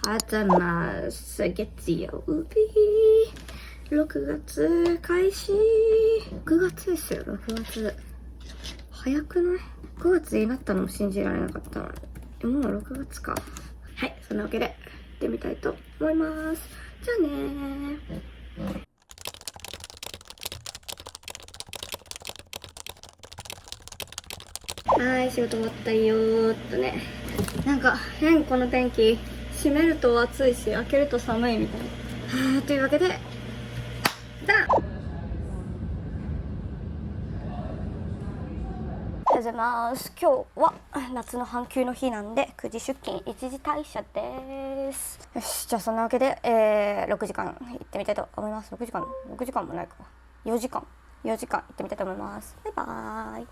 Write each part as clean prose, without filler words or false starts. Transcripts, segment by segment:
あざます。月曜日。6月開始。6月ですよ、6月。早くない？ 9 月になったのも信じられなかったのに。もう6月か。はい、そんなわけで、行ってみたいと思います。じゃあねー。はい、仕事終わったよーっとね。なんか、変この天気。閉めると暑いし、開けると寒いみたいな。というわけで、ダン！おはようございます。今日は夏の半休の日なんで9時出勤1時退社です。よし、じゃあそんなわけで、6時間行ってみたいと思います。6時間もないか。4時間行ってみたいと思います。バイバーイ。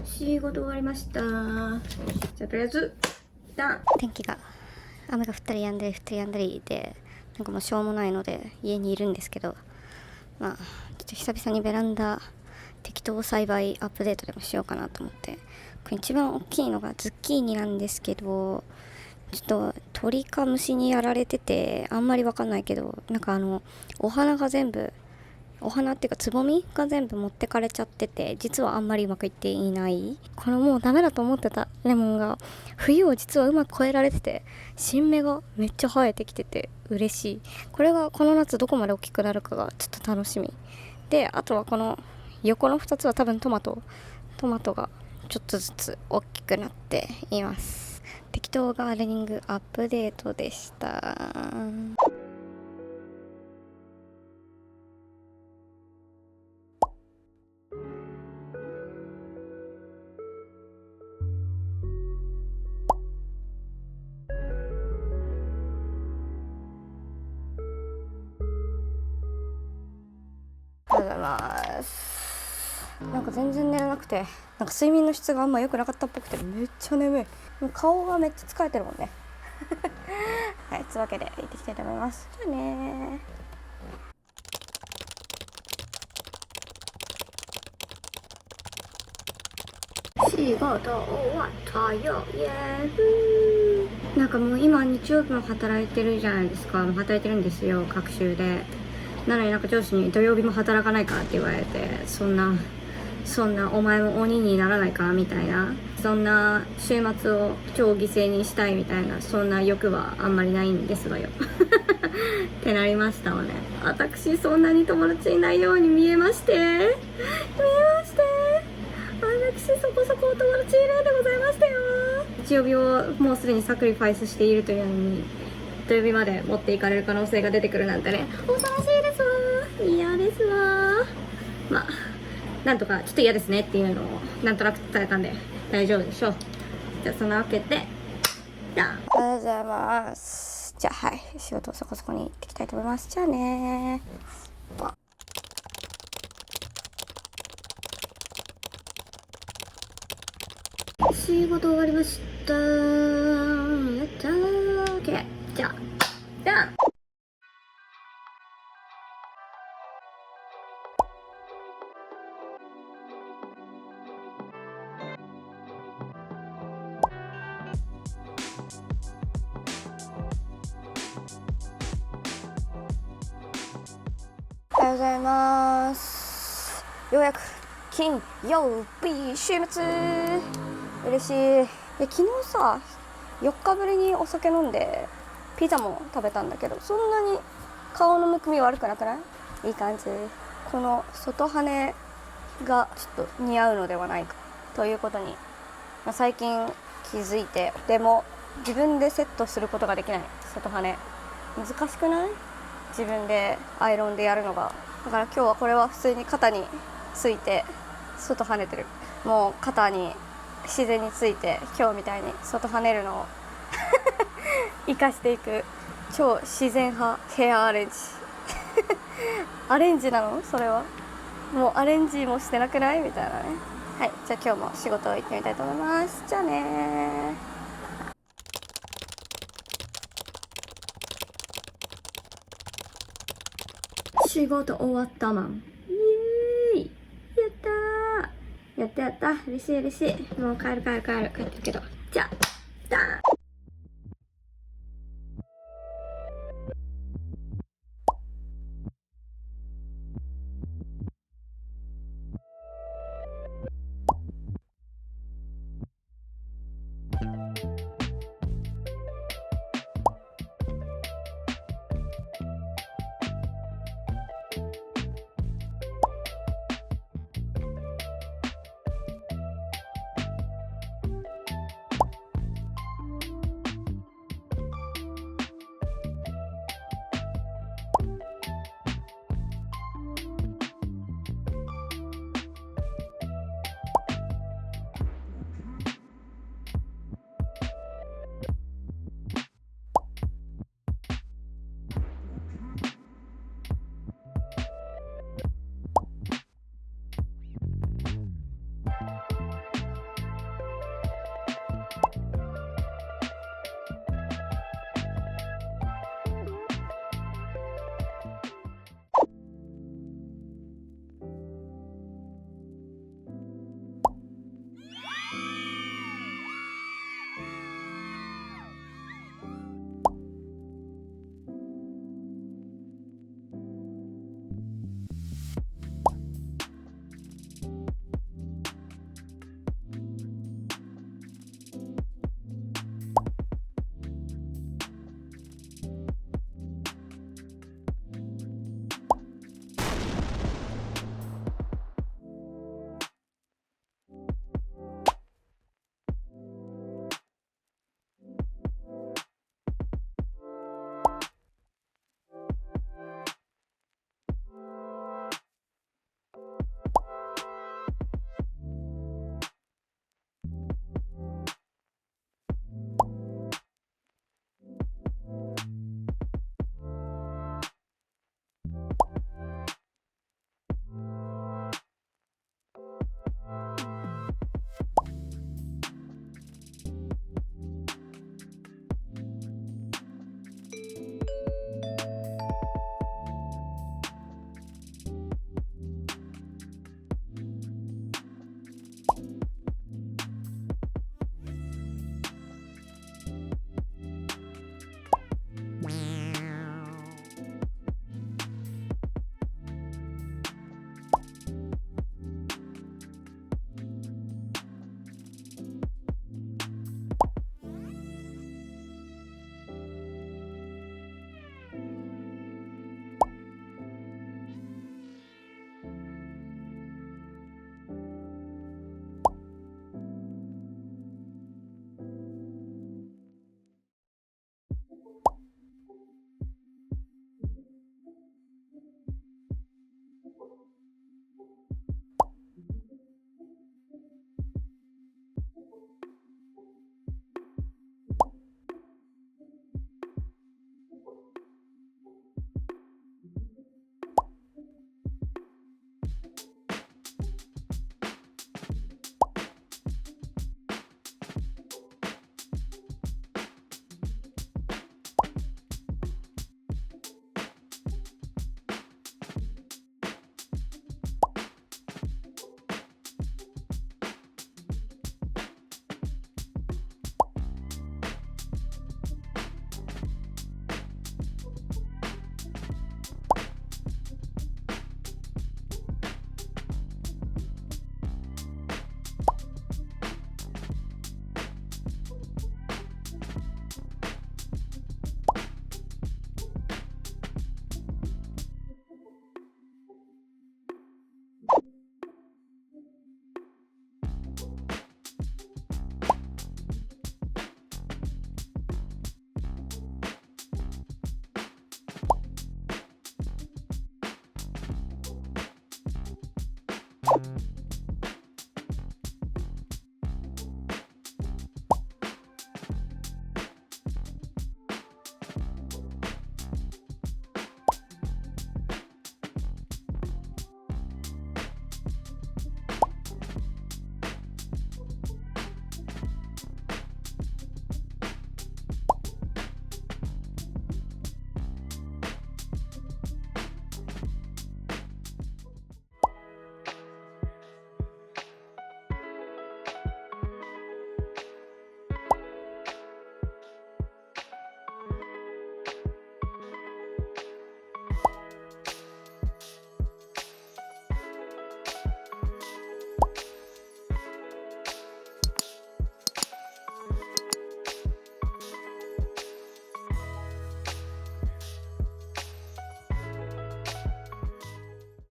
仕事終わりました。じゃあとりあえずダン。天気が雨が降ったり止んだり降ったり止んだりで、なんかもうしょうもないので家にいるんですけど、まあちょっと久々にベランダ適当栽培アップデートでもしようかなと思って、これ一番大きいのがズッキーニなんですけど、ちょっと鳥か虫にやられててあんまりわかんないけど、なんかお花っていうかつぼみが全部持ってかれちゃってて、実はあんまりうまくいっていない。このもうダメだと思ってたレモンが冬を実はうまく越えられてて、新芽がめっちゃ生えてきてて嬉しい。これがこの夏どこまで大きくなるかがちょっと楽しみで、あとはこの横の2つは多分トマトがちょっとずつ大きくなっています。適当ガーデニングアップデートでした。おはようございます。なんか全然寝れなくて、なんか睡眠の質があんま良くなかったっぽくてめっちゃ眠い。もう顔がめっちゃ疲れてるもんね。はい、というわけで行ってきたいと思います。じゃあねー。仕事終わったよ、イエーイ。なんかもう今日曜日も働いてるじゃないですか。もう働いてるんですよ、各週で。なのになんか上司に土曜日も働かないかって言われて、そんなお前も鬼にならないかみたいな、そんな週末を超犠牲にしたいみたいな、そんな欲はあんまりないんですわよってなりましたわね。私そんなに友達いないように見えまして私そこそこお友達いるんでございましたよ。日曜日をもうすでにサクリファイスしているというのに、土曜日まで持っていかれる可能性が出てくるなんてね、恐ろしいですわ。嫌ですわ。まあなんとかちょっと嫌ですねっていうのをなんとなく伝えたんで大丈夫でしょう。じゃあそんなわけで、じゃあおはようございます。じゃあはい、仕事をそこそこに行ってきたいと思います。じゃあねー。仕事終わりました。やったー。OK。じゃあダン。おはようございます。ようやく金曜日週末。嬉しい。昨日さ、4日ぶりにお酒飲んでピザも食べたんだけど、そんなに顔のむくみ悪くなくない？いい感じ。この外羽がちょっと似合うのではないかということに、最近気づいて、でも自分でセットすることができない。外羽難しくない？自分でアイロンでやるのが。だから今日はこれは普通に肩について外跳ねてる。もう肩に自然について今日みたいに外跳ねるのを生かしていく超自然派ヘアアレンジアレンジなの？それはもうアレンジもしてなくない？みたいなね。はい、じゃあ今日も仕事を行ってみたいと思います。じゃあねー。仕事終わったマン。イエーイ。やったやったやった、嬉しい嬉しい。もう帰る帰ってるけど、じゃあダーン。